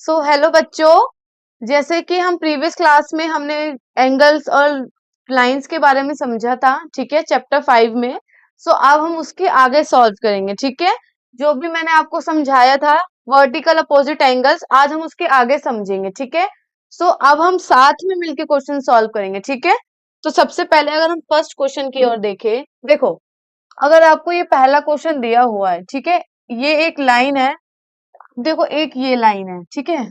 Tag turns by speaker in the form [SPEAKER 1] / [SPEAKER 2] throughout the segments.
[SPEAKER 1] Hello बच्चों। जैसे कि हम प्रीवियस क्लास में हमने एंगल्स और लाइंस के बारे में समझा था, ठीक है, चैप्टर 5 में। अब हम उसके आगे सॉल्व करेंगे, ठीक है। जो भी मैंने आपको समझाया था वर्टिकल अपोजिट एंगल्स, आज हम उसके आगे समझेंगे, ठीक है। अब हम साथ में मिलके क्वेश्चन सॉल्व करेंगे, ठीक है। तो सबसे पहले अगर हम फर्स्ट क्वेश्चन की ओर देखें, देखो, अगर आपको ये पहला क्वेश्चन दिया हुआ है, ठीक है, ये एक लाइन है, देखो एक ये लाइन है, ठीक है,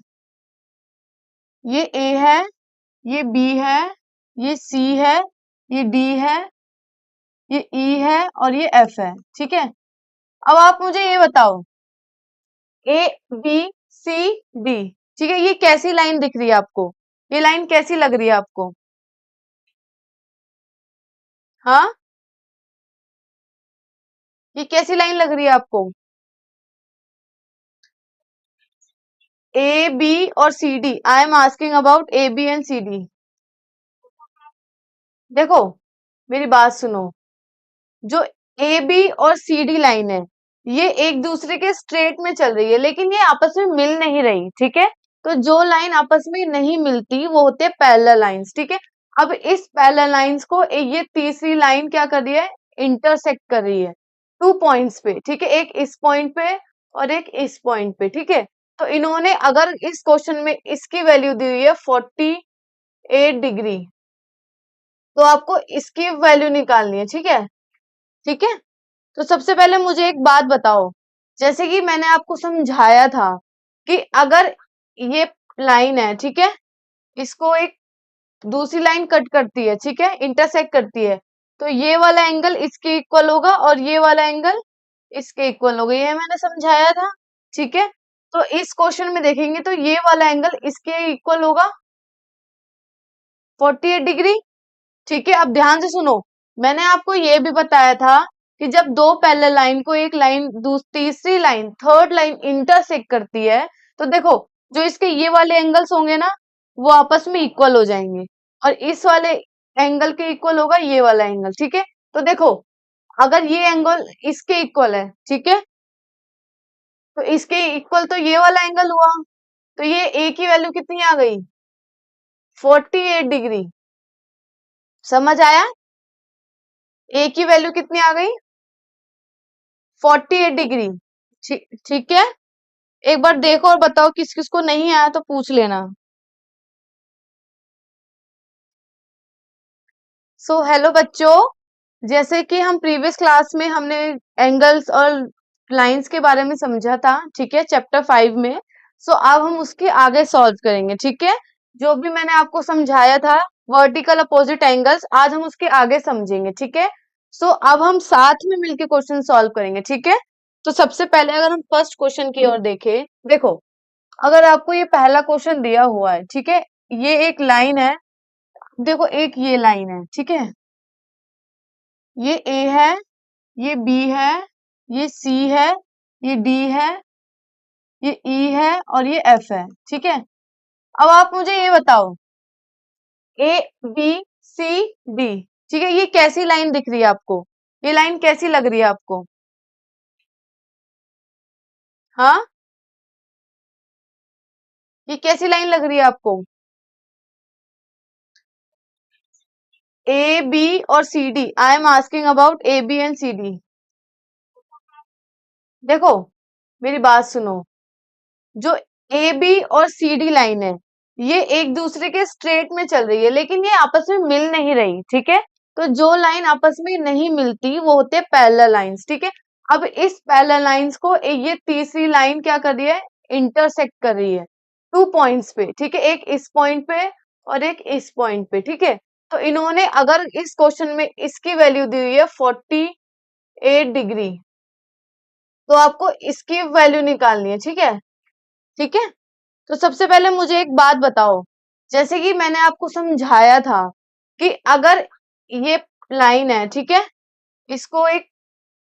[SPEAKER 1] ये ए है, ये बी है, ये सी है, ये डी है, ये ई है और ये एफ है, ठीक है। अब आप मुझे ये बताओ, ए बी सी डी, ठीक है, ये कैसी लाइन दिख रही है आपको? ये लाइन कैसी लग रही है आपको? हाँ, ये कैसी लाइन लग रही है आपको? ए बी और C D, I am asking about A B and C D. देखो, मेरी बात सुनो, जो ए बी और सी डी लाइन है, ये एक दूसरे के स्ट्रेट में चल रही है, लेकिन ये आपस में मिल नहीं रही, ठीक है। तो जो लाइन आपस में नहीं मिलती वो होते हैं पैरेलल लाइंस, ठीक है। अब इस पैरेलल लाइंस को ये तीसरी लाइन क्या कर रही है? इंटरसेक्ट कर रही है 2 पॉइंट्स पे, ठीक है, एक इस पॉइंट पे और एक इस पॉइंट पे, ठीक है। तो इन्होंने अगर इस क्वेश्चन में इसकी वैल्यू दी हुई है 48 डिग्री, तो आपको इसकी वैल्यू निकालनी है, ठीक है। ठीक है, तो सबसे पहले मुझे एक बात बताओ, जैसे कि मैंने आपको समझाया था कि अगर ये लाइन है, ठीक है, इसको एक दूसरी लाइन कट करती है, ठीक है, इंटरसेक्ट करती है, तो ये वाला एंगल इसके इक्वल होगा और ये वाला एंगल इसके इक्वल होगा, ये मैंने समझाया था, ठीक है। तो इस क्वेश्चन में देखेंगे तो ये वाला एंगल इसके इक्वल होगा 48 डिग्री, ठीक है। अब ध्यान से सुनो, मैंने आपको ये भी बताया था कि जब दो पैरेलल लाइन को एक लाइन तीसरी लाइन थर्ड लाइन इंटरसेक्ट करती है, तो देखो, जो इसके ये वाले एंगल्स होंगे ना, वो आपस में इक्वल हो जाएंगे और इस वाले एंगल के इक्वल होगा ये वाला एंगल, ठीक है। तो देखो, अगर ये एंगल इसके इक्वल है, ठीक है, तो इसके इक्वल तो ये वाला एंगल हुआ, तो ये ए की वैल्यू कितनी आ गई? 48 डिग्री। समझ आया? ए की वैल्यू कितनी आ गई? 48 डिग्री। ठीक है, एक बार देखो और बताओ, किस किस को नहीं आया तो पूछ लेना। हेलो बच्चों, जैसे कि हम प्रीवियस क्लास में हमने एंगल्स और लाइंस के बारे में समझा था, ठीक है, चैप्टर 5 में। अब हम उसके आगे सॉल्व करेंगे, ठीक है। जो भी मैंने आपको समझाया था वर्टिकल अपोजिट एंगल्स, आज हम उसके आगे समझेंगे, ठीक है। अब हम साथ में मिलके क्वेश्चन सॉल्व करेंगे, ठीक है। तो सबसे पहले अगर हम फर्स्ट क्वेश्चन की ओर देखें, देखो, अगर आपको ये पहला क्वेश्चन दिया हुआ है, ठीक है, ये एक लाइन है, देखो एक ये लाइन है, ठीक है, ये ए है, ये बी है, ये सी है, ये डी है, ये ई है और ये एफ है, ठीक है। अब आप मुझे ये बताओ, ए बी सी डी, ठीक है, ये कैसी लाइन दिख रही है आपको? ये लाइन कैसी लग रही है आपको? हाँ, ये कैसी लाइन लग रही है आपको? ए बी और C D, I am asking about A B and C D. देखो, मेरी बात सुनो, जो ए बी और सी डी लाइन है, ये एक दूसरे के स्ट्रेट में चल रही है, लेकिन ये आपस में मिल नहीं रही, ठीक है। तो जो लाइन आपस में नहीं मिलती वो होते हैं पैरेलल लाइंस, ठीक है। अब इस पैरेलल लाइंस को ये तीसरी लाइन क्या कर रही है? इंटरसेक्ट कर रही है 2 पॉइंट्स पे, ठीक है, एक इस पॉइंट पे और एक इस पॉइंट पे, ठीक है। तो इन्होंने अगर इस क्वेश्चन में इसकी वैल्यू दी हुई है 48 डिग्री, तो आपको इसकी वैल्यू निकालनी है, ठीक है। ठीक है, तो सबसे पहले मुझे एक बात बताओ, जैसे कि मैंने आपको समझाया था कि अगर ये लाइन है, ठीक है, इसको एक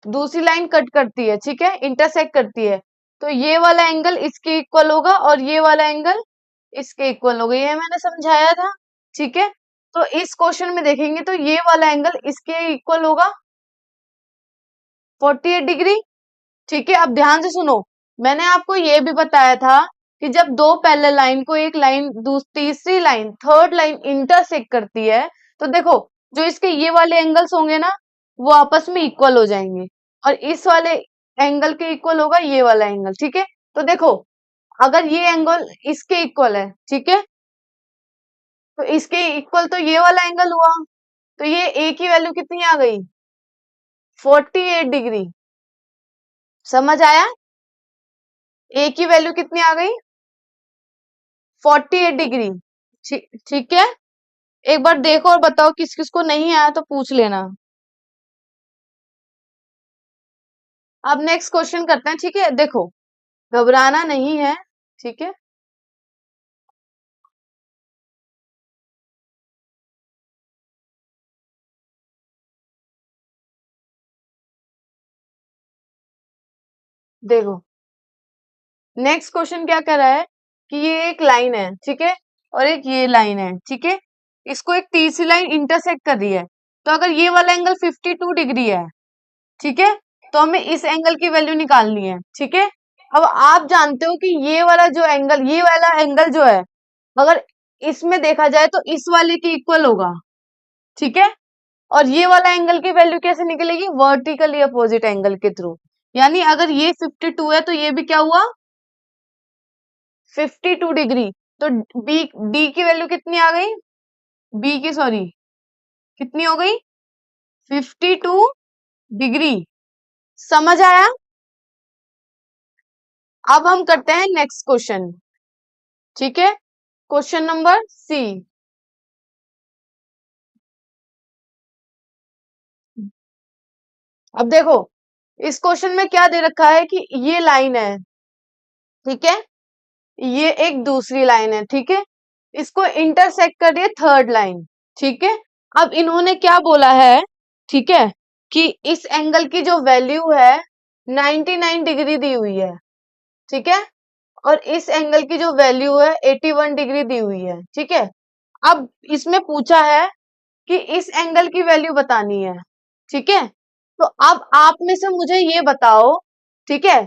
[SPEAKER 1] दूसरी लाइन कट करती है, ठीक है, इंटरसेक्ट करती है, तो ये वाला एंगल इसके इक्वल होगा और ये वाला एंगल इसके इक्वल होगा, ये मैंने समझाया था, ठीक है। तो इस क्वेश्चन में देखेंगे तो ये वाला एंगल इसके इक्वल होगा 48 डिग्री, ठीक है। अब ध्यान से सुनो, मैंने आपको ये भी बताया था कि जब दो पैरेलल लाइन को एक लाइन तीसरी लाइन थर्ड लाइन इंटरसेक्ट करती है, तो देखो जो इसके ये वाले एंगल्स होंगे ना वो आपस में इक्वल हो जाएंगे, और इस वाले एंगल के इक्वल होगा ये वाला एंगल। ठीक है, तो देखो अगर ये एंगल इसके इक्वल है, ठीक है, तो इसके इक्वल तो ये वाला एंगल हुआ, तो ये ए की वैल्यू कितनी आ गई, 48 डिग्री। समझ आया, ए की वैल्यू कितनी आ गई, 48 डिग्री। ठीक है, एक बार देखो और बताओ किस किस को नहीं आया तो पूछ लेना। अब नेक्स्ट क्वेश्चन करते हैं। ठीक है, देखो घबराना नहीं है, ठीक है। देखो नेक्स्ट क्वेश्चन क्या कर रहा है कि ये एक लाइन है, ठीक है, और एक ये लाइन है, ठीक है, इसको एक तीसरी लाइन इंटरसेक्ट कर रही है, तो अगर ये वाला एंगल 52 डिग्री है, ठीक है, तो हमें इस एंगल की वैल्यू निकालनी है। ठीक है, अब आप जानते हो कि ये वाला एंगल जो है अगर इसमें देखा जाए तो इस वाले के इक्वल होगा। ठीक है, और ये वाला एंगल की वैल्यू कैसे निकलेगी, वर्टिकली अपोजिट एंगल के थ्रू। यानी अगर ये 52 है तो ये भी क्या हुआ, 52 डिग्री। तो बी डी की वैल्यू कितनी आ गई, बी की सॉरी कितनी हो गई, 52 डिग्री। समझ आया। अब हम करते हैं नेक्स्ट क्वेश्चन। ठीक है, क्वेश्चन नंबर सी। अब देखो इस क्वेश्चन में क्या दे रखा है कि ये लाइन है, ठीक है, ये एक दूसरी लाइन है, ठीक है, इसको इंटरसेक्ट कर रही है थर्ड लाइन। ठीक है, अब इन्होंने क्या बोला है, ठीक है, कि इस एंगल की जो वैल्यू है 99 डिग्री दी हुई है, ठीक है, और इस एंगल की जो वैल्यू है 81 डिग्री दी हुई है। ठीक है, अब इसमें पूछा है कि इस एंगल की वैल्यू बतानी है। ठीक है, तो अब आप में से मुझे ये बताओ, ठीक है,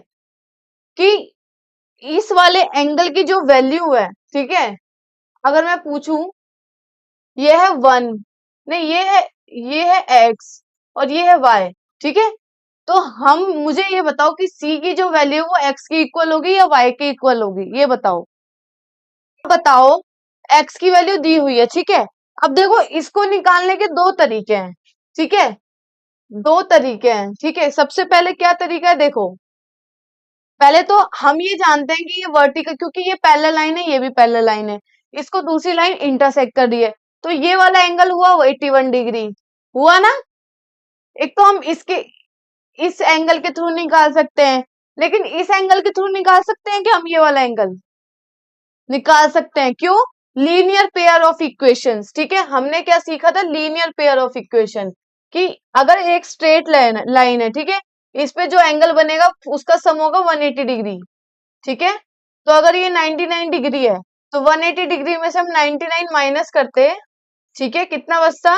[SPEAKER 1] कि इस वाले एंगल की जो वैल्यू है, ठीक है, अगर मैं पूछूं ये है 1, नहीं ये है x और ये है y, ठीक है, तो हम मुझे ये बताओ कि c की जो वैल्यू है वो x की इक्वल होगी या y के इक्वल होगी, ये बताओ। बताओ, x की वैल्यू दी हुई है, ठीक है, अब देखो इसको निकालने के दो तरीके हैं। ठीक है, दो तरीके हैं। ठीक है, सबसे पहले क्या तरीका है, देखो पहले तो हम ये जानते हैं कि ये वर्टिकल, क्योंकि ये पैरेलल लाइन है, ये भी पैरेलल लाइन है, इसको दूसरी लाइन इंटरसेक्ट कर रही है, तो ये वाला एंगल हुआ वो 81 डिग्री हुआ ना। एक तो हम इसके इस एंगल के थ्रू निकाल सकते हैं, लेकिन इस एंगल के थ्रू निकाल सकते हैं कि हम ये वाला एंगल निकाल सकते हैं, क्यों, लीनियर पेयर ऑफ इक्वेशंस। ठीक है, हमने क्या सीखा था, लीनियर पेयर ऑफ इक्वेशन, कि अगर एक स्ट्रेट लाइन है, ठीक है, इस पे जो एंगल बनेगा उसका सम होगा 180 डिग्री। ठीक है, तो अगर ये 99 डिग्री है तो 180 डिग्री में से हम 99 माइनस करते हैं, ठीक है, कितना बचता,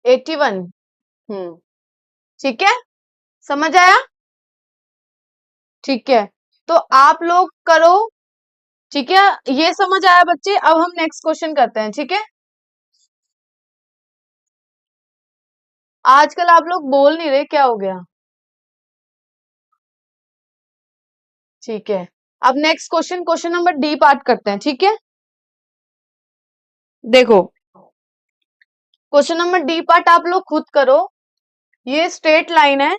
[SPEAKER 1] 81। ठीक है, समझ आया। ठीक है, तो आप लोग करो। ठीक है, ये समझ आया बच्चे। अब हम नेक्स्ट क्वेश्चन करते हैं। ठीक है, आजकल आप लोग बोल नहीं रहे, क्या हो गया। ठीक है, अब next question, question number D part करते हैं। ठीक है, देखो क्वेश्चन नंबर डी पार्ट आप लोग खुद करो। ये स्ट्रेट लाइन है,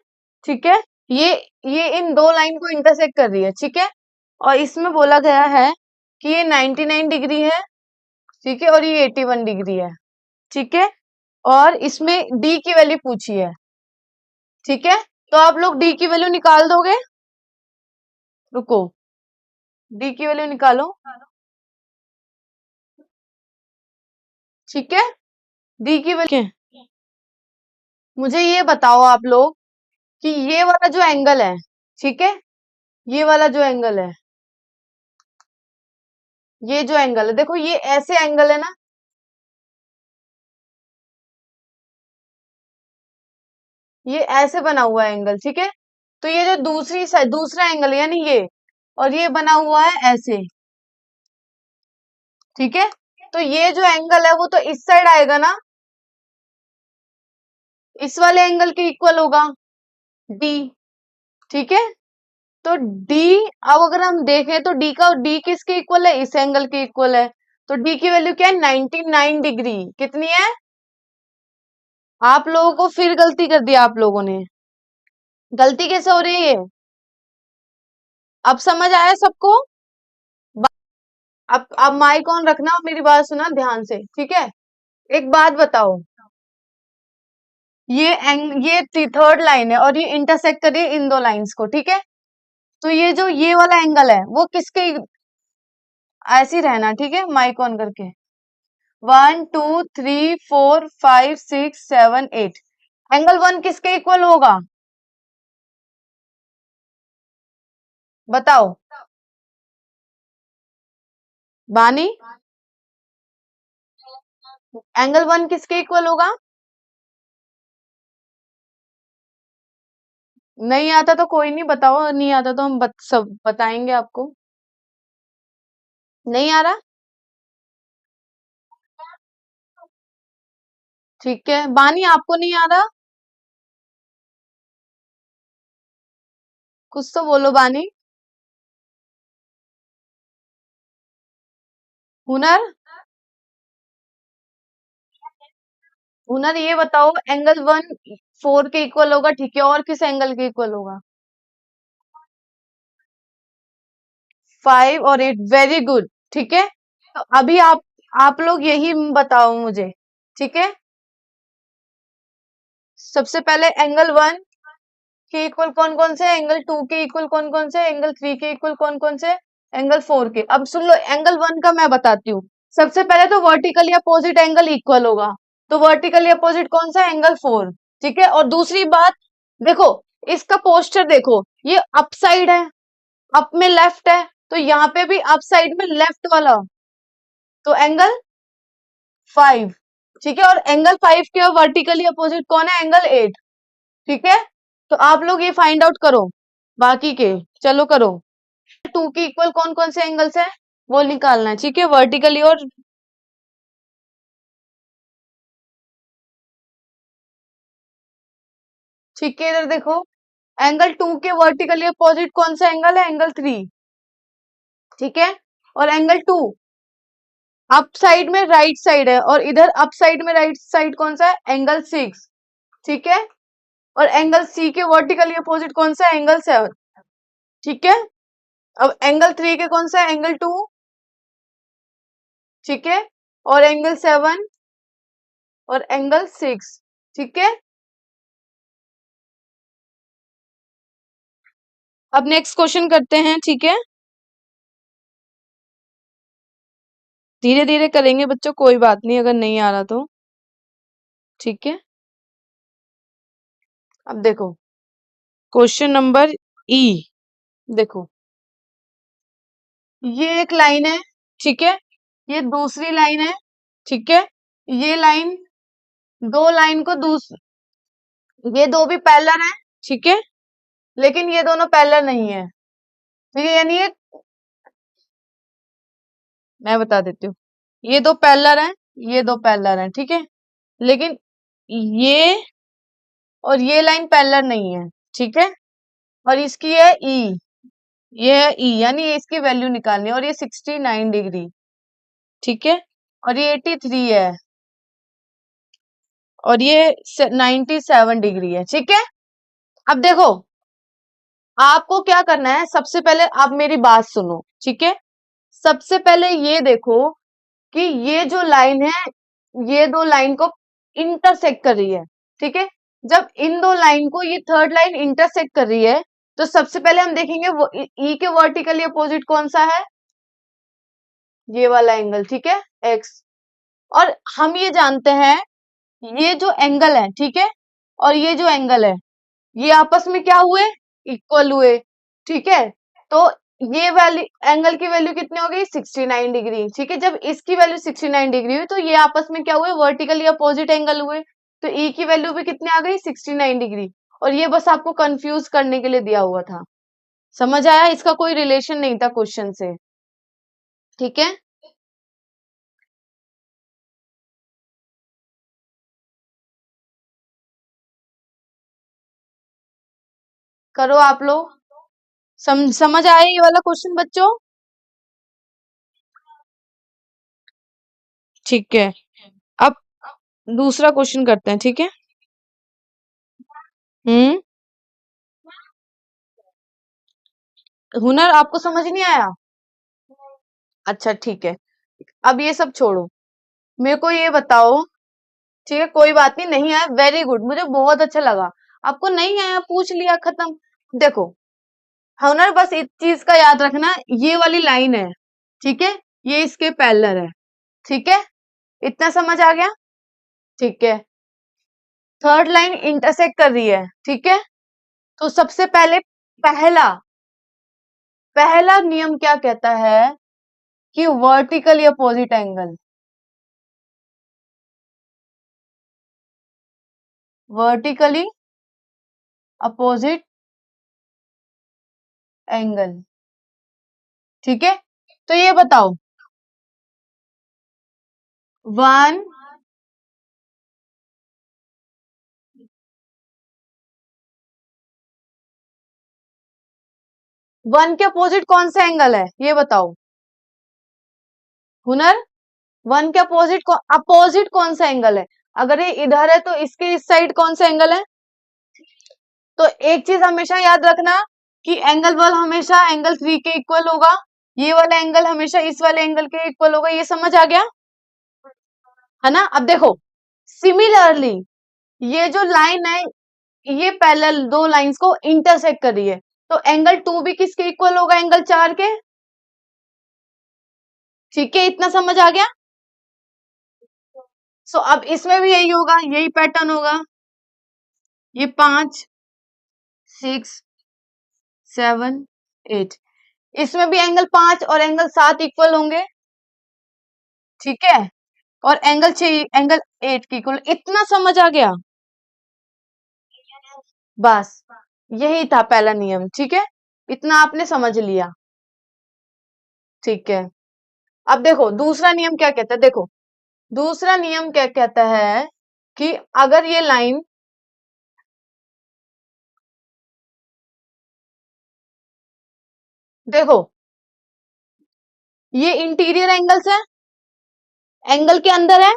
[SPEAKER 1] ठीक है, ये ये इन दो लाइन को इंटरसेक्ट कर रही है, ठीक है, और इसमें बोला गया है कि ये 99 डिग्री है, ठीक है, और ये 81 डिग्री है, ठीक है, और इसमें डी की वैल्यू पूछी है। ठीक है, तो आप लोग डी की वैल्यू निकाल दोगे, रुको, डी की वैल्यू निकालो। ठीक है, डी की वैल्यू, मुझे ये बताओ आप लोग कि ये वाला जो एंगल है, ठीक है, ये वाला जो एंगल है, ये जो एंगल है, देखो ये ऐसे एंगल है ना, ये ऐसे बना हुआ है एंगल, ठीक है। तो ये जो दूसरा एंगल है यानी ये, और ये बना हुआ है ऐसे, ठीक है। तो ये जो एंगल है वो तो इस साइड आएगा ना, इस वाले एंगल के इक्वल होगा, डी, ठीक है। तो डी, अब अगर हम देखें तो डी किसके इक्वल है, इस एंगल के इक्वल है। तो डी की वैल्यू क्या है, 99 डिग्री। कितनी है, आप लोगों को फिर गलती कर दिया आप लोगों ने। गलती कैसे हो रही है ये, अब समझ आया सबको। अब माइक ऑन रखना और मेरी बात सुना ध्यान से, ठीक है। एक बात बताओ, ये थर्ड लाइन है और ये इंटरसेक्ट कर रही है इन दो लाइंस को, ठीक है। तो ये जो ये वाला एंगल है वो किसके, ऐसे ही रहना, ठीक है, माइक ऑन करके। 1 2 3 4 5 6 7 8, एंगल 1 किसके इक्वल होगा, बताओ बानी। एंगल 1 किसके इक्वल होगा, नहीं आता तो कोई नहीं, बताओ, नहीं आता तो हम सब बताएंगे आपको। नहीं आ रहा, ठीक है। बानी आपको नहीं आ रहा, कुछ तो बोलो बानी। हुनर, हुनर ये बताओ, एंगल 1 4 के इक्वल होगा, ठीक है, और किस एंगल के इक्वल होगा, 5 और 8, वेरी गुड, ठीक है। तो अभी आप लोग यही बताओ मुझे, ठीक है। सबसे पहले एंगल 1 के इक्वल कौन कौन से, एंगल 2 के इक्वल कौन कौन से, एंगल 3 के इक्वल कौन कौन से, एंगल 4 के। अब सुन लो, एंगल 1 का मैं बताती हूँ। सबसे पहले तो वर्टिकली अपोजिट एंगल इक्वल होगा, तो वर्टिकली अपोजिट कौन सा, एंगल 4, ठीक है। और दूसरी बात, देखो इसका पोस्टर देखो, ये अप साइड है, अप में लेफ्ट है, तो यहाँ पे भी अप साइड में लेफ्ट वाला, तो एंगल 5, ठीक है। और एंगल 5 के वर्टिकली अपोजिट कौन है, एंगल 8, ठीक है। तो आप लोग ये फाइंड आउट करो बाकी के, चलो करो। 2 के इक्वल कौन कौन से एंगल्स है वो निकालना है, ठीक है, वर्टिकली और, ठीक है। इधर देखो, एंगल 2 के वर्टिकली अपोजिट कौन सा एंगल है, एंगल 3, ठीक है। और एंगल 2 अप साइड में राइट साइड है, और इधर अप साइड में राइट साइड कौन सा है, एंगल 6, ठीक है। और एंगल सी के वर्टिकली अपोजिट कौन सा है, एंगल 7, ठीक है। अब एंगल 3 के कौन सा है, एंगल 2, ठीक है। और एंगल 7 और एंगल 6, ठीक है। अब नेक्स्ट क्वेश्चन करते हैं, ठीक है। धीरे धीरे करेंगे बच्चों, कोई बात नहीं अगर नहीं आ रहा तो, ठीक है। अब देखो क्वेश्चन नंबर ई, देखो ये एक लाइन है, ठीक है, ये दूसरी लाइन है, ठीक है। ये लाइन, दो लाइन को ये दो भी पैरेलल है, ठीक है, लेकिन ये दोनों पैरेलल नहीं है, ठीक है। यानी ये, मैं बता देती हूँ, ये दो पैरेलल हैं, ये दो पैरेलल हैं, ठीक है, लेकिन ये और ये लाइन पैरेलल नहीं है, ठीक है। और इसकी है ई, ये है ई, यानी ये इसकी वैल्यू निकालनी है, और ये 69 डिग्री, ठीक है। और ये 83 है, और ये 97 डिग्री है, ठीक है। अब देखो आपको क्या करना है, सबसे पहले आप मेरी बात सुनो, ठीक है। सबसे पहले ये देखो कि ये जो लाइन है, ये दो लाइन को इंटरसेक्ट कर रही है, ठीक है। जब इन दो लाइन को ये थर्ड लाइन इंटरसेक्ट कर रही है, तो सबसे पहले हम देखेंगे वो ई के वर्टिकली अपोजिट कौन सा है, ये वाला एंगल, ठीक है, एक्स। और हम ये जानते हैं, ये जो एंगल है, ठीक है, और ये जो एंगल है, ये आपस में क्या हुए, इक्वल हुए, ठीक है। तो ये वैल्यू, एंगल की वैल्यू कितनी हो गई, 69 डिग्री, ठीक है। जब इसकी वैल्यू 69 डिग्री हुई तो ये आपस में क्या हुए, वर्टिकली अपोजिट एंगल हुए, तो ई की वैल्यू भी कितनी आ गई 69 डिग्री। और ये बस आपको कंफ्यूज करने के लिए दिया हुआ था। समझ आया, इसका कोई रिलेशन नहीं था क्वेश्चन से। ठीक है, करो आप लोग। समझ आया ये वाला क्वेश्चन बच्चों? ठीक है, अब दूसरा क्वेश्चन करते हैं। ठीक है। हम्म। हुनर आपको समझ नहीं आया? अच्छा ठीक है, अब ये सब छोड़ो, मेरे को ये बताओ। ठीक है, कोई बात नहीं, नहीं आया वेरी गुड, मुझे बहुत अच्छा लगा। आपको नहीं आया, पूछ लिया, खत्म। देखो, हुनर बस एक चीज का याद रखना, ये वाली लाइन है, ठीक है, ये इसके पैरेलल है। ठीक है, इतना समझ आ गया? ठीक है, थर्ड लाइन इंटरसेक्ट कर रही है। ठीक है, तो सबसे पहले पहला पहला नियम क्या कहता है कि vertically opposite angle, vertically opposite angle. ठीक है, तो ये बताओ, वन वन के अपोजिट कौन सा एंगल है, ये बताओ। हुनर, वन के अपोजिट कौन सा एंगल है? अगर ये इधर है तो इसके इस साइड कौन सा एंगल है? तो एक चीज हमेशा याद रखना कि एंगल वन हमेशा एंगल थ्री के इक्वल होगा, ये वाला एंगल हमेशा इस वाले एंगल के इक्वल होगा। ये समझ आ गया है ना? अब देखो, सिमिलरली ये जो लाइन है, ये पैरेलल दो लाइंस को इंटरसेक्ट कर रही है, तो एंगल टू भी किसके इक्वल होगा? एंगल चार के। ठीक है, इतना समझ आ गया? सो अब इसमें भी यही होगा, यही पैटर्न होगा। ये 5, 6, 7, 8, इसमें भी एंगल 5 और एंगल 7 इक्वल होंगे। ठीक है, और एंगल 6 एंगल 8 की इक्वल। इतना समझ आ गया? बस यही था पहला नियम। ठीक है, इतना आपने समझ लिया। ठीक है, अब देखो दूसरा नियम क्या कहता है। देखो, दूसरा नियम क्या कहता है कि अगर ये लाइन, देखो ये इंटीरियर एंगल्स है, एंगल के अंदर है,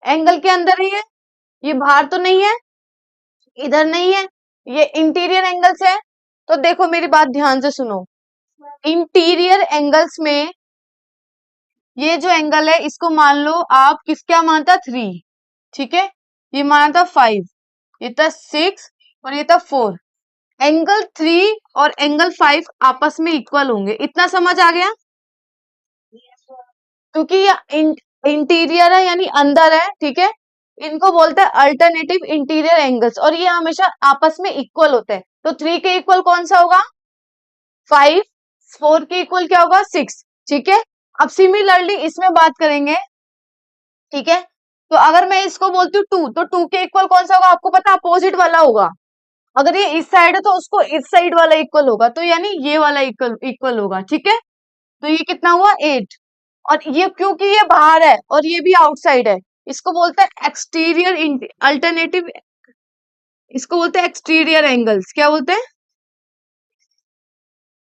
[SPEAKER 1] एंगल के अंदर ही है, ये बाहर तो नहीं है, इधर नहीं है, ये इंटीरियर एंगल्स है। तो देखो मेरी बात ध्यान से सुनो, इंटीरियर एंगल्स में ये जो एंगल है इसको मान लो आप, किस क्या मानता? थ्री। ठीक है, ये माना था 5, ये था 6 और ये था 4। एंगल 3 और एंगल 5 आपस में इक्वल होंगे। इतना समझ आ गया? क्योंकि ये इंटीरियर है यानी अंदर है। ठीक है, इनको बोलते हैं अल्टरनेटिव इंटीरियर एंगल्स, और ये हमेशा आपस में इक्वल होते हैं। तो 3 के इक्वल कौन सा होगा? 5। 4 के इक्वल क्या होगा? 6। ठीक है, अब सिमिलरली इसमें बात करेंगे। ठीक है, तो अगर मैं इसको बोलती हूँ 2, तो 2 के इक्वल कौन सा होगा? आपको पता, अपोजिट वाला होगा। अगर ये इस साइड है तो उसको इस साइड वाला इक्वल होगा, तो यानी ये वाला इक्वल इक्वल होगा। ठीक है, तो ये कितना हुआ? 8। और ये क्योंकि ये बाहर है और ये भी आउटसाइड है, इसको बोलते हैं एक्सटीरियर अल्टरनेटिव, इसको बोलते हैं एक्सटीरियर एंगल्स। क्या बोलते हैं?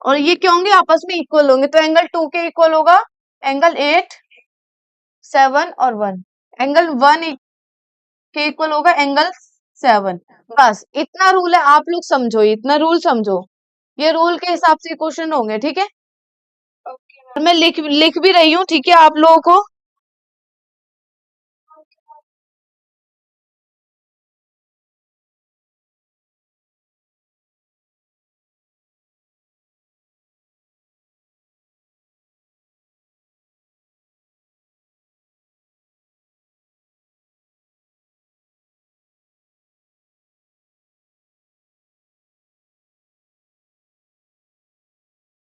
[SPEAKER 1] और ये क्या होंगे? आपस में इक्वल होंगे, तो एंगल 2 के इक्वल होगा एंगल 8, 7 और 1। एंगल 1 के इक्वल होगा एंगल 7। बस इतना रूल है, आप लोग समझो, इतना रूल समझो, ये रूल के हिसाब से क्वेश्चन होंगे। ठीक है, और मैं लिख लिख भी रही हूँ। ठीक है, आप लोगों को।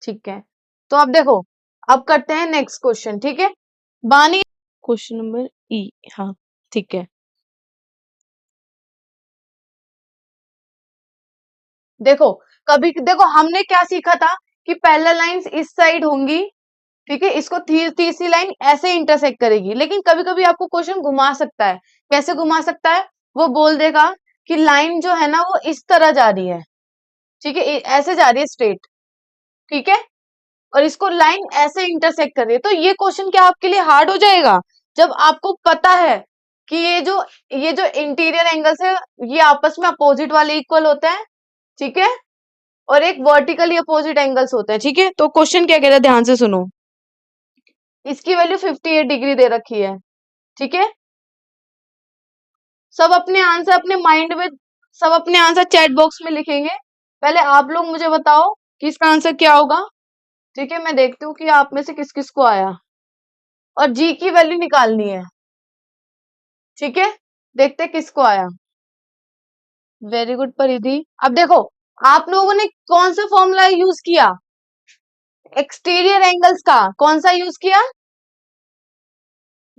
[SPEAKER 1] ठीक है, तो अब देखो, अब करते हैं नेक्स्ट क्वेश्चन। ठीक है, बानी, क्वेश्चन नंबर ई। हाँ ठीक है, देखो, कभी देखो हमने क्या सीखा था कि पैरेलल लाइंस इस साइड होंगी, ठीक है, इसको तीसरी लाइन ऐसे इंटरसेक्ट करेगी। लेकिन कभी कभी आपको क्वेश्चन घुमा सकता है। कैसे घुमा सकता है? वो बोल देगा कि लाइन जो है ना वो इस तरह जा रही है, ठीक है, ऐसे जा रही है स्ट्रेट, ठीक है, और इसको लाइन ऐसे इंटरसेक्ट कर रही है। तो ये क्वेश्चन क्या आपके लिए हार्ड हो जाएगा? जब आपको पता है कि ये जो इंटीरियर एंगल्स है ये आपस में अपोजिट वाले इक्वल होते हैं, ठीक है, और एक वर्टिकली अपोजिट एंगल्स होते हैं, ठीक है। तो क्वेश्चन क्या कह रहा है, ध्यान से सुनो। इसकी वैल्यू 58 डिग्री दे रखी है, ठीक है। सब अपने आंसर अपने माइंड में, सब अपने आंसर चैट बॉक्स में लिखेंगे। पहले आप लोग मुझे बताओ कि इसका आंसर क्या होगा, ठीक है। मैं देखती हूँ कि आप में से किस किस को आया, और जी की वैल्यू निकालनी है, ठीक है। देखते हैं किसको आया। वेरी गुड परिधि। अब देखो, आप लोगों ने कौन सा फॉर्मूला यूज किया? एक्सटीरियर एंगल्स का कौन सा यूज किया?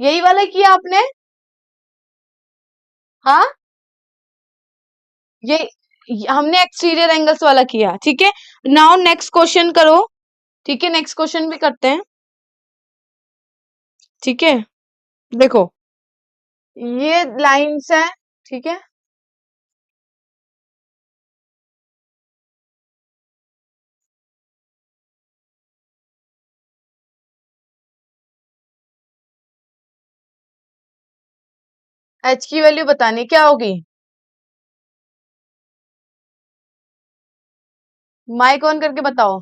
[SPEAKER 1] यही वाला किया आपने? हाँ, ये हमने एक्सटीरियर एंगल्स वाला किया, ठीक है। नाउ नेक्स्ट क्वेश्चन करो, ठीक है, नेक्स्ट क्वेश्चन भी करते हैं, ठीक है। देखो, ये लाइंस है, ठीक है। एच की वैल्यू बतानी क्या होगी? माइक ऑन करके बताओ।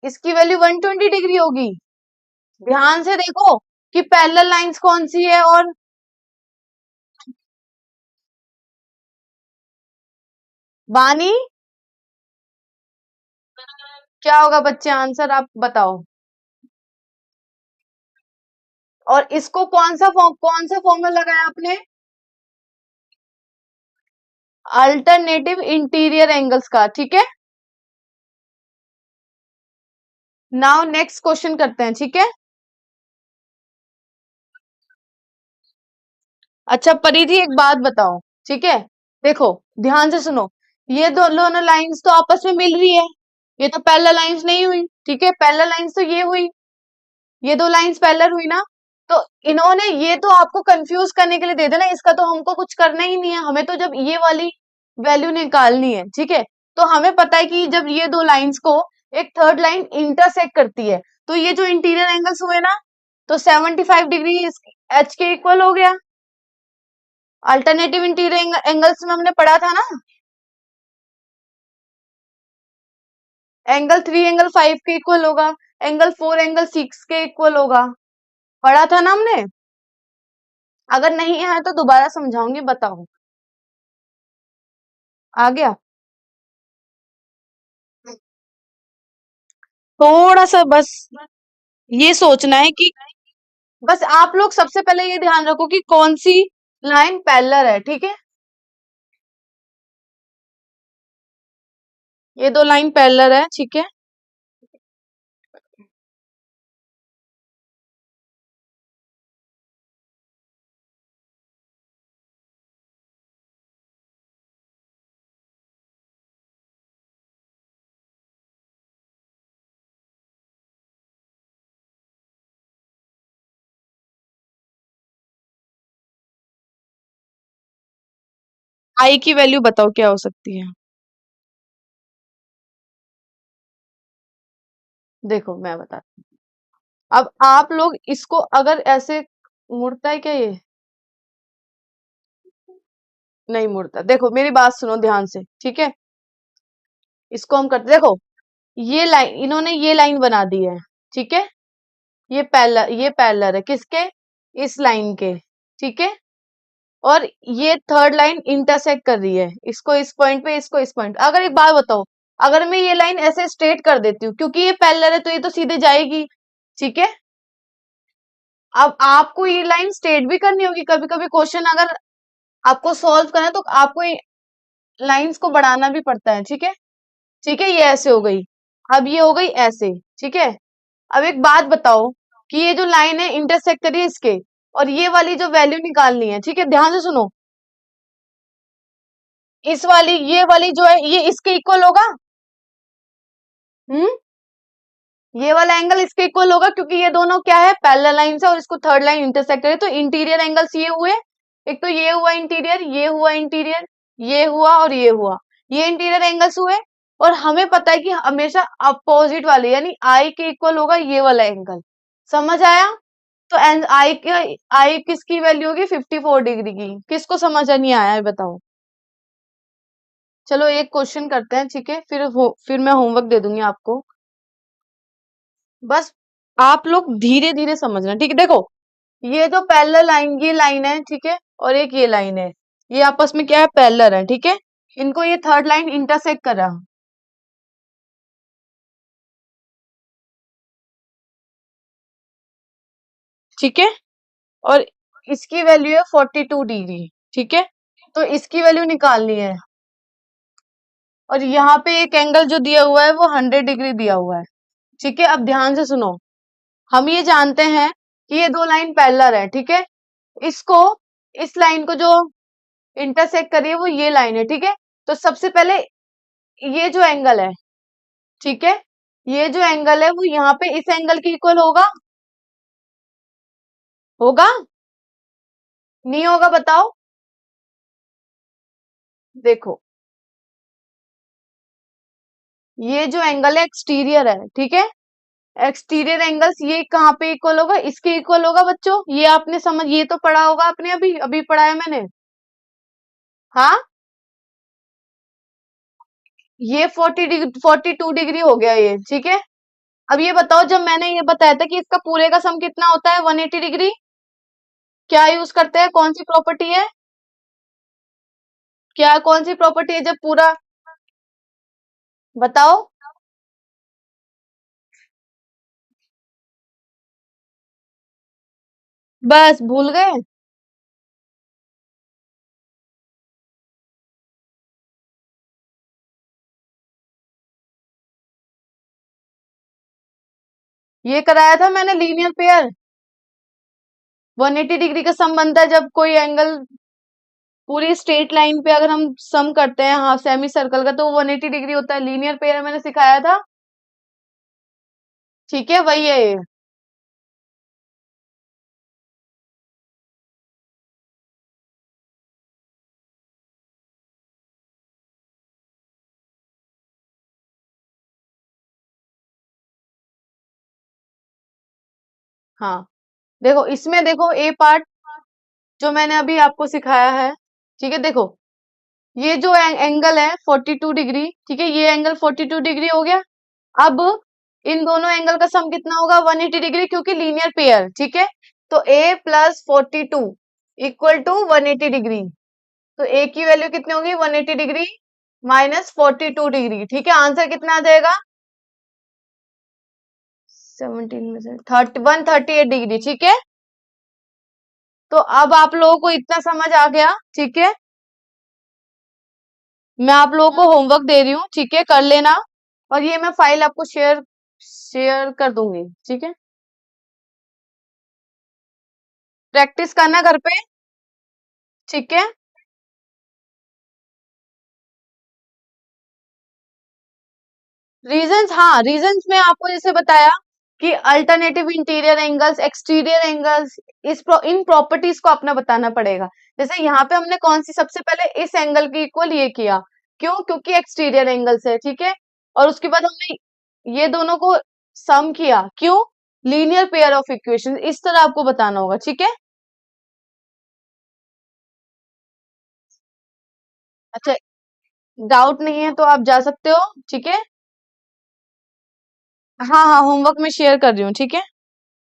[SPEAKER 1] इसकी वैल्यू 120 डिग्री होगी। ध्यान से देखो कि पैरेलल लाइंस कौन सी है, और बानी क्या होगा बच्चे, आंसर आप बताओ। और इसको कौन सा फॉर्मूला लगाया आपने? अल्टरनेटिव इंटीरियर एंगल्स का, ठीक है। नाउ नेक्स्ट क्वेश्चन करते हैं, ठीक है। अच्छा परिधि, एक बात बताओ, ठीक है। देखो, ध्यान से सुनो, ये दोनों लाइंस तो आपस में मिल रही है, ये तो पैरेलल लाइंस नहीं हुई, ठीक है। पैरेलल लाइंस तो ये हुई, ये दो लाइंस पैरेलल हुई ना। तो इन्होंने ये तो आपको कंफ्यूज करने के लिए दे देना, इसका तो हमको कुछ करना ही नहीं है, हमें तो जब ये वाली वैल्यू निकालनी है, ठीक है। तो हमें पता है कि जब ये दो लाइंस को एक थर्ड लाइन इंटरसेक्ट करती है, तो ये जो इंटीरियर एंगल्स हुए ना, तो 75 डिग्री एच के इक्वल हो गया। अल्टरनेटिव इंटीरियर एंगल्स में हमने पढ़ा था ना, एंगल 3 एंगल 5 के इक्वल होगा, एंगल 4 एंगल 6 के इक्वल होगा, पढ़ा था ना हमने। अगर नहीं है तो दोबारा समझाऊंगी, बताओ। आ गया? थोड़ा सा बस ये सोचना है कि बस आप लोग सबसे पहले ये ध्यान रखो कि कौन सी लाइन पैरेलल है, ठीक है। ये दो लाइन पैरेलल है, ठीक है। आई की वैल्यू बताओ क्या हो सकती है? देखो मैं बता, अब आप लोग इसको अगर ऐसे, मुड़ता है क्या ये? नहीं मुड़ता। देखो मेरी बात सुनो ध्यान से, ठीक है। इसको हम करते, देखो ये लाइन, इन्होंने ये लाइन बना दी है, ठीक है। ये पैरेलल है किसके? इस लाइन के, ठीक है। और ये थर्ड लाइन इंटरसेक्ट कर रही है इसको इस पॉइंट पे, इसको इस पॉइंट। अगर एक बात बताओ, अगर मैं ये लाइन ऐसे स्ट्रेट कर देती हूँ, क्योंकि ये पैरेलल है तो ये तो सीधे जाएगी, ठीक है। अब आपको ये लाइन स्ट्रेट भी करनी होगी, कभी कभी क्वेश्चन अगर आपको सॉल्व करना है तो आपको लाइंस को बढ़ाना भी पड़ता है, ठीक है। ठीक है, ये ऐसे हो गई, अब ये हो गई ऐसे, ठीक है। अब एक बात बताओ कि ये जो लाइन है इंटरसेक्ट करिए इसके, और ये वाली जो वैल्यू निकालनी है, ठीक है, ध्यान से सुनो। इस वाली, ये वाली जो है ये इसके इक्वल होगा। हम्म ये वाला एंगल इसके इक्वल होगा क्योंकि ये दोनों क्या है, पैरेलल लाइन है और इसको थर्ड लाइन इंटरसेक्ट करे, तो इंटीरियर एंगल्स ये हुए। एक तो ये हुआ इंटीरियर, ये हुआ इंटीरियर, ये हुआ और ये हुआ, ये इंटीरियर एंगल्स हुए। और हमें पता है कि हमेशा अपोजिट वाले यानी आई के इक्वल होगा ये वाला एंगल। समझ आया? तो एंड आई के, आई किसकी वैल्यू होगी, 54 डिग्री की। किसको समझ नहीं आया है बताओ? चलो एक क्वेश्चन करते हैं, ठीक है, फिर मैं होमवर्क दे दूंगी आपको। बस आप लोग धीरे धीरे समझना, ठीक है। देखो, ये जो पैरेलल लाइन, ये लाइन है, ठीक है, और एक ये लाइन है, ये आपस में क्या है, पैरेलल है, ठीक है। इनको ये थर्ड लाइन इंटरसेक्ट कर रहा, ठीक है। और इसकी वैल्यू है 42 डिग्री, ठीक है। तो इसकी वैल्यू निकालनी है। और यहाँ पे एक एंगल जो दिया हुआ है वो 100 डिग्री दिया हुआ है, ठीक है। अब ध्यान से सुनो, हम ये जानते हैं कि ये दो लाइन पैरेलल है, ठीक है। इसको, इस लाइन को जो इंटरसेक्ट करिए वो ये लाइन है, ठीक है। तो सबसे पहले ये जो एंगल है, ठीक है, ये जो एंगल है वो यहाँ पे इस एंगल के इक्वल होगा। होगा? नहीं होगा? बताओ। देखो, ये जो एंगल है एक्सटीरियर है, ठीक है। एक्सटीरियर एंगल्स ये कहाँ पे इक्वल होगा, इसके इक्वल होगा बच्चों। ये आपने समझ, ये तो पढ़ा होगा आपने, अभी अभी पढ़ा है मैंने। हाँ, ये 40 डिग्री, 42 डिग्री हो गया ये, ठीक है। अब ये बताओ, जब मैंने ये बताया था कि इसका पूरे का सम कितना होता है, 180 डिग्री, क्या यूज करते हैं, कौन सी प्रॉपर्टी है, क्या कौन सी प्रॉपर्टी है जब पूरा, बताओ। बस भूल गए। ये कराया था मैंने, लीनियर पेयर। 180 डिग्री का सम बनता है जब कोई एंगल पूरी स्ट्रेट लाइन पे अगर हम सम करते हैं हाफ सेमी सर्कल का, तो 180 डिग्री होता है। लीनियर पेयर मैंने सिखाया था, ठीक है, वही है ये। हाँ, देखो इसमें, देखो ए पार्ट जो मैंने अभी आपको सिखाया है, ठीक है। देखो, ये जो एंगल है 42 डिग्री, ठीक है, ये एंगल 42 डिग्री हो गया। अब इन दोनों एंगल का सम कितना होगा, 180 डिग्री, क्योंकि लीनियर पेयर, ठीक है। तो a plus 42 equal to 180 degree. तो a की वैल्यू कितनी होगी, 180 डिग्री माइनस 42 डिग्री, ठीक है। आंसर कितना आ जाएगा, 17 में से 138 डिग्री, ठीक है। तो अब आप लोगों को इतना समझ आ गया, ठीक है। मैं आप लोगों को होमवर्क दे रही हूँ, ठीक है, कर लेना। और ये मैं फाइल आपको शेयर शेयर कर दूंगी, ठीक है। प्रैक्टिस करना घर पे, ठीक है। रीजंस, हाँ, रीजंस में आपको जैसे बताया कि alternative interior angles, exterior angles, इन प्रॉपर्टीज को अपना बताना पड़ेगा। जैसे यहाँ पे हमने कौन सी, सबसे पहले इस एंगल की इक्वल ये किया, क्यों, क्योंकि एक्सटीरियर एंगल्स है, ठीक है। और उसके बाद हमने ये दोनों को सम किया, क्यों, लीनियर पेयर ऑफ इक्वेशन, इस तरह आपको बताना होगा, ठीक है। अच्छा, डाउट नहीं है तो आप जा सकते हो, ठीक है। हाँ हाँ, होमवर्क में शेयर कर रही हूँ, ठीक है।